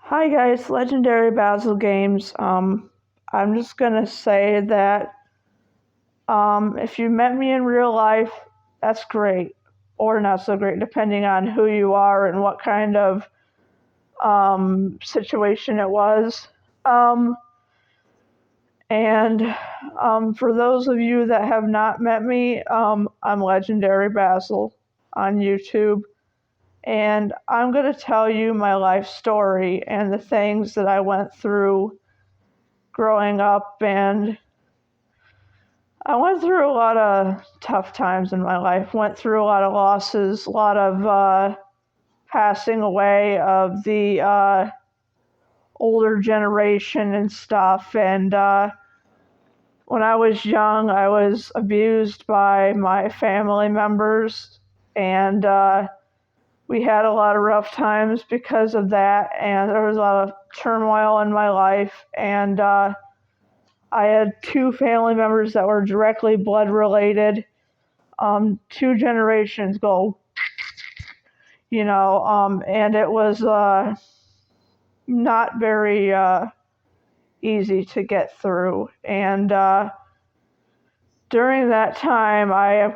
Hi guys, Legendary Basil Games. I'm just gonna say that if you met me in real life, that's great, or not so great, depending on who you are and what kind of situation it was. Um, and for those of you that have not met me, I'm Legendary Basil on YouTube. And I'm going to tell you my life story and the things that I went through growing up. And I went through a lot of tough times in my life, went through a lot of losses, a lot of passing away of the older generation and stuff. And when I was young, I was abused by my family members. And we had a lot of rough times because of that, and there was a lot of turmoil in my life. And I had two family members that were directly blood related, two generations ago, and it was not very easy to get through. And during that time, I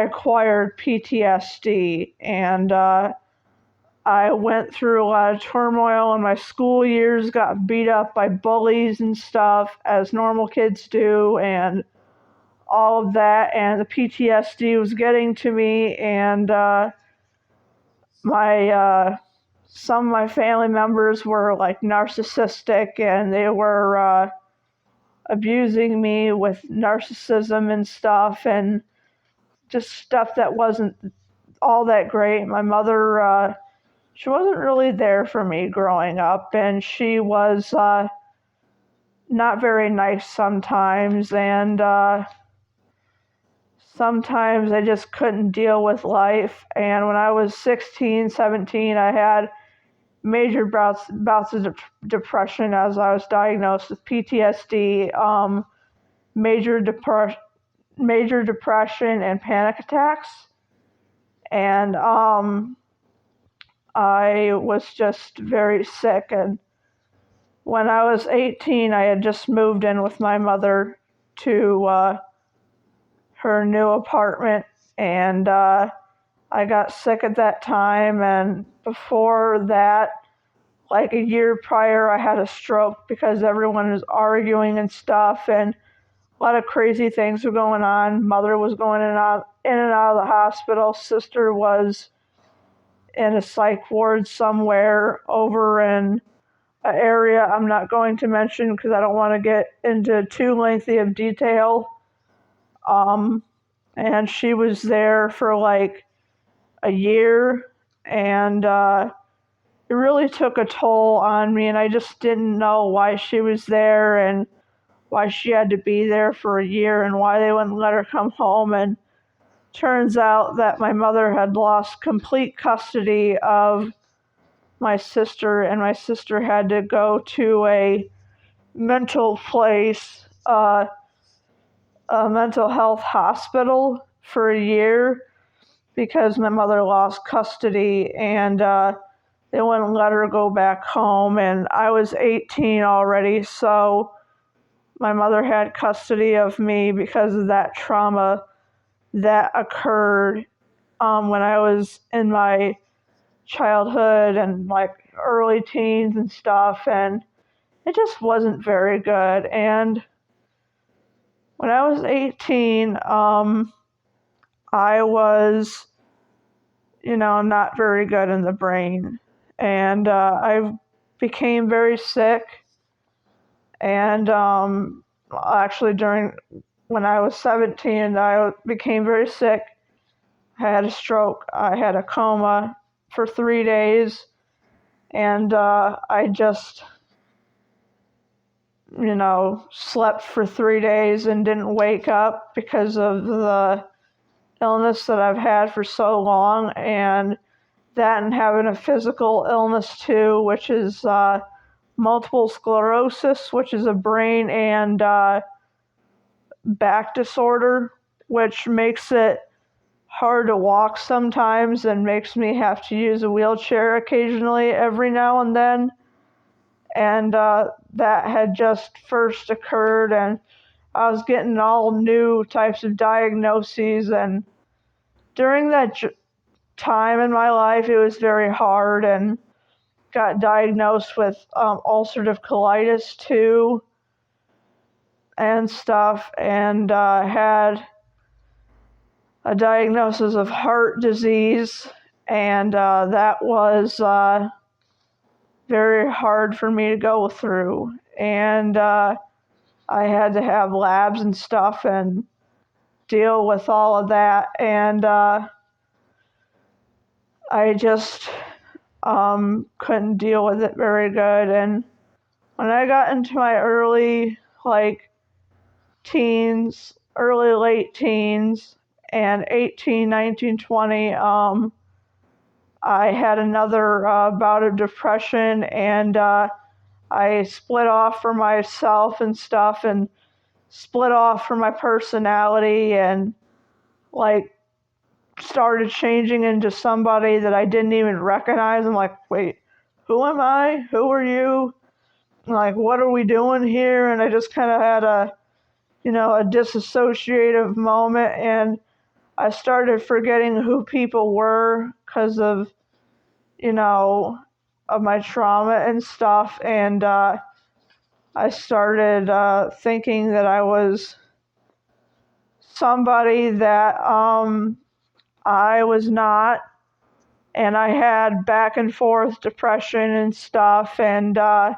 acquired PTSD, and I went through a lot of turmoil in my school years, got beat up by bullies and stuff, as normal kids do, and all of that. And the PTSD was getting to me, and my some of my family members were like narcissistic, and they were abusing me with narcissism and stuff, and just stuff that wasn't all that great. My mother, she wasn't really there for me growing up, and she was not very nice sometimes, and sometimes I just couldn't deal with life. And when I was 16, 17, I had major bouts of depression as I was diagnosed with PTSD, major depression and panic attacks. And I was just very sick. And when I was 18, I had just moved in with my mother to her new apartment, and I got sick at that time. And before that, like a year prior, I had a stroke because everyone was arguing and stuff, and a lot of crazy things were going on. Mother was going in and out of the hospital. Sister was in a psych ward somewhere over in an area I'm not going to mention because I don't want to get into too lengthy of detail. Um, and she was there for like a year, and it really took a toll on me, and I just didn't know why she was there and why she had to be there for a year and why they wouldn't let her come home. And turns out that my mother had lost complete custody of my sister, and my sister had to go to a mental place, a mental health hospital for a year because my mother lost custody, and they wouldn't let her go back home. And I was 18 already, so my mother had custody of me because of that trauma that occurred when I was in my childhood and like early teens and stuff, and it just wasn't very good. And when I was 18, I was, not very good in the brain, and I became very sick. And actually, during when I was 17, I became very sick. I had a stroke. I had a coma for 3 days, and I just, slept for 3 days and didn't wake up because of the illness that I've had for so long, and that and having a physical illness too, which is multiple sclerosis, which is a brain and back disorder, which makes it hard to walk sometimes and makes me have to use a wheelchair occasionally every now and then. and that had just first occurred, and I was getting all new types of diagnoses, and during that time in my life, it was very hard, and got diagnosed with ulcerative colitis too and stuff, and had a diagnosis of heart disease, and that was very hard for me to go through, and I had to have labs and stuff and deal with all of that, and I just couldn't deal with it very good. And when I got into my early teens, early late teens, and 18, 19, 20, I had another bout of depression, and I split off from myself and stuff, and split off from my personality, and started changing into somebody that I didn't even recognize. I'm like, wait, who am I? Who are you? What are we doing here? And I just kind of had a disassociative moment, and I started forgetting who people were because of my trauma and stuff. And I started thinking that I was somebody that I was not, and I had back and forth depression and stuff, and I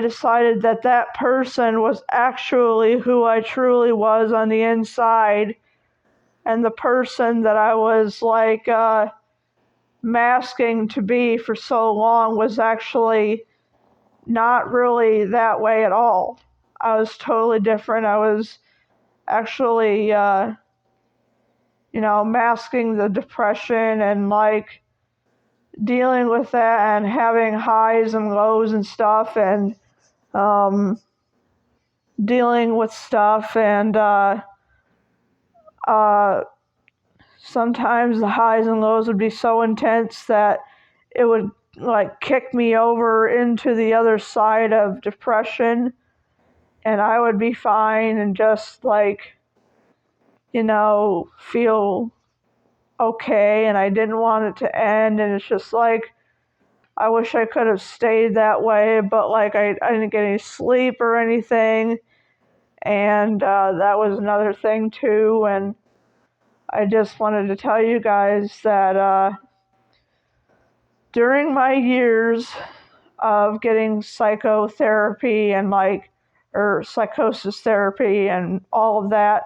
decided that that person was actually who I truly was on the inside, and the person that I was masking to be for so long was actually not really that way at all. I was totally different. I was actually masking the depression and dealing with that and having highs and lows and stuff, and dealing with stuff, and sometimes the highs and lows would be so intense that it would kick me over into the other side of depression, and I would be fine and just feel okay, and I didn't want it to end. And it's just I wish I could have stayed that way, but I didn't get any sleep or anything, and that was another thing too. And I just wanted to tell you guys that during my years of getting psychotherapy and or psychosis therapy and all of that,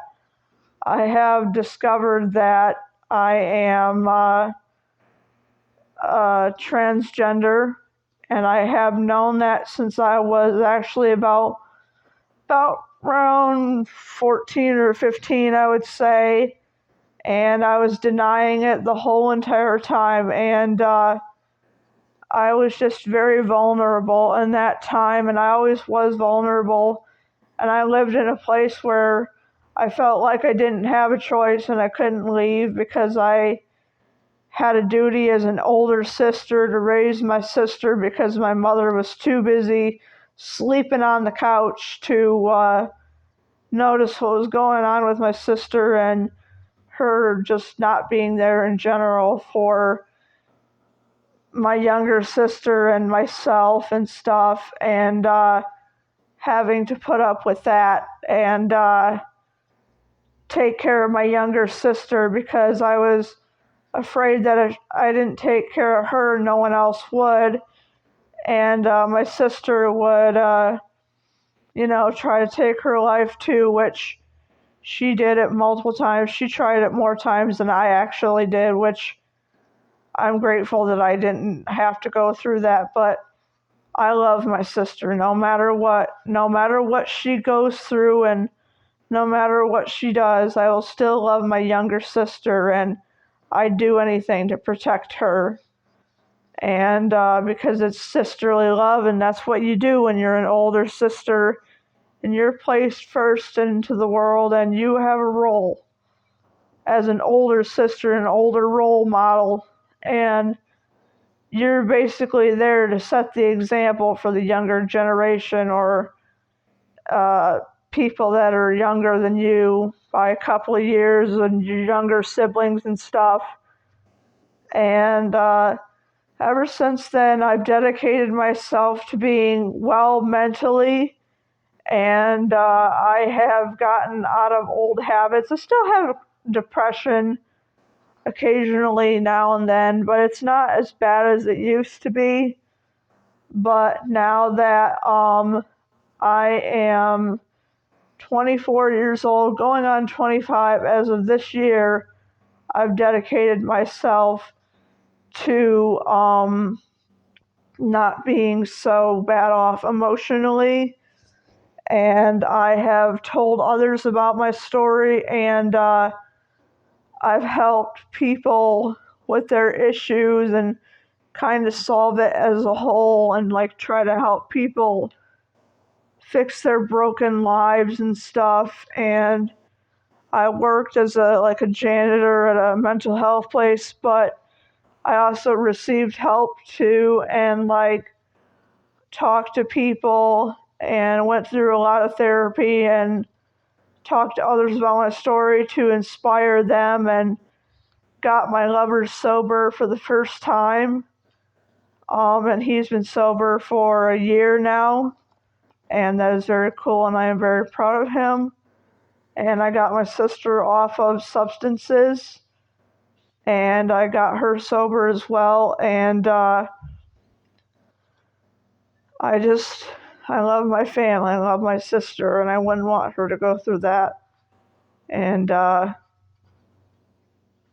I have discovered that I am transgender, and I have known that since I was actually about around 14 or 15, I would say, and I was denying it the whole entire time, and I was just very vulnerable in that time, and I always was vulnerable, and I lived in a place where I felt like I didn't have a choice and I couldn't leave because I had a duty as an older sister to raise my sister because my mother was too busy sleeping on the couch to notice what was going on with my sister, and her just not being there in general for my younger sister and myself and stuff, and having to put up with that and take care of my younger sister because I was afraid that if I didn't take care of her, no one else would. And my sister would, try to take her life too, which she did it multiple times. She tried it more times than I actually did, which I'm grateful that I didn't have to go through that. But I love my sister no matter what she goes through, and no matter what she does, I will still love my younger sister, and I'd do anything to protect her. And because it's sisterly love, and that's what you do when you're an older sister, and you're placed first into the world, and you have a role as an older sister, an older role model. And you're basically there to set the example for the younger generation, or people that are younger than you by a couple of years, and your younger siblings and stuff. And ever since then, I've dedicated myself to being well mentally, and I have gotten out of old habits. I still have depression occasionally now and then, but it's not as bad as it used to be. But now that I am 24 years old, going on 25 as of this year, I've dedicated myself to not being so bad off emotionally. And I have told others about my story, and I've helped people with their issues and kind of solve it as a whole, and like try to help people fix their broken lives and stuff. And I worked as a janitor at a mental health place, but I also received help too, and talked to people and went through a lot of therapy and talked to others about my story to inspire them, and got my lover sober for the first time. And he's been sober for a year now, and that is very cool, and I am very proud of him. And I got my sister off of substances, and I got her sober as well. And I love my family, I love my sister, and I wouldn't want her to go through that. And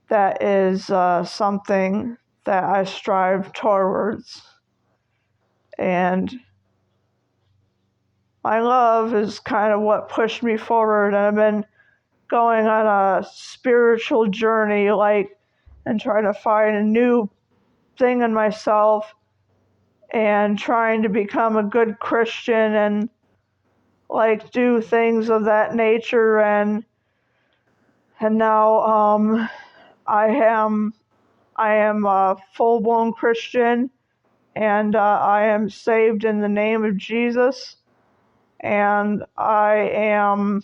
that is something that I strive towards. And my love is kind of what pushed me forward. And I've been going on a spiritual journey, and trying to find a new thing in myself, and trying to become a good Christian, and do things of that nature. And now I am a full-blown Christian, and I am saved in the name of Jesus. And I am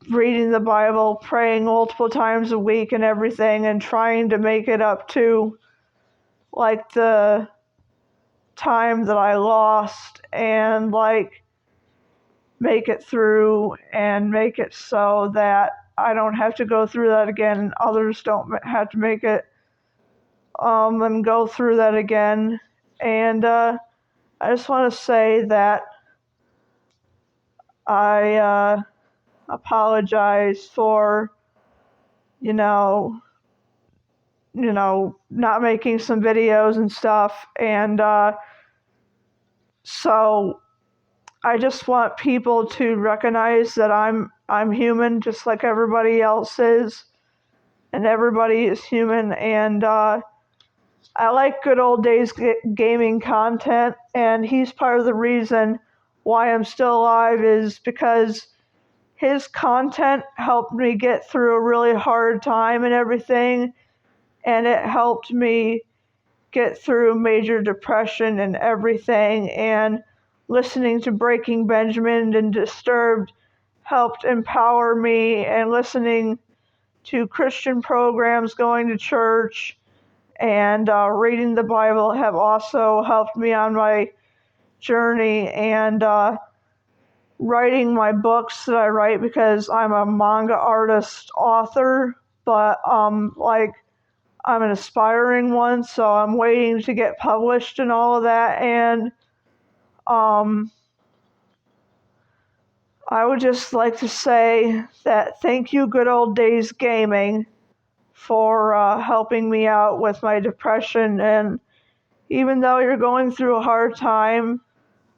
reading the Bible, praying multiple times a week and everything, and trying to make it up to the time that I lost, and make it through, and make it so that I don't have to go through that again, and others don't have to make it and go through that again. And I just want to say that I apologize for not making some videos and stuff. And so I just want people to recognize that I'm human just like everybody else is, and everybody is human. And I like Good Old Days gaming content, and he's part of the reason why I'm still alive, is because his content helped me get through a really hard time and everything, and it helped me get through major depression and everything. And listening to Breaking Benjamin and Disturbed helped empower me, and listening to Christian programs, going to church, and reading the Bible have also helped me on my journey. And writing my books that I write, because I'm a manga artist author, but I'm an aspiring one, so I'm waiting to get published and all of that. And I would just like to say that thank you, Good Old Days Gaming, for helping me out with my depression. And even though you're going through a hard time,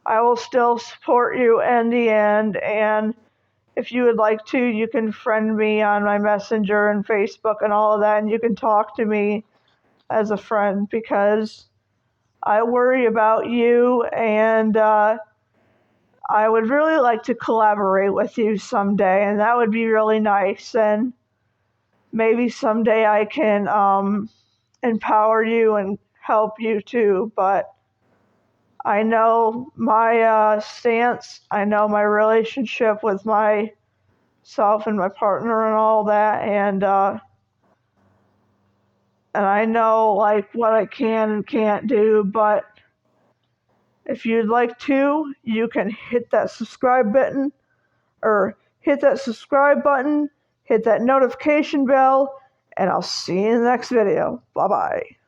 I will still support you in the end. And if you would like to, you can friend me on my Messenger and Facebook and all of that, and you can talk to me as a friend, because I worry about you, and I would really like to collaborate with you someday, and that would be really nice. And maybe someday I can empower you and help you too. But I know my stance, I know my relationship with myself and my partner and all that, and I know like what I can and can't do. But if you'd like to, you can hit that subscribe button, hit that notification bell, and I'll see you in the next video. Bye bye.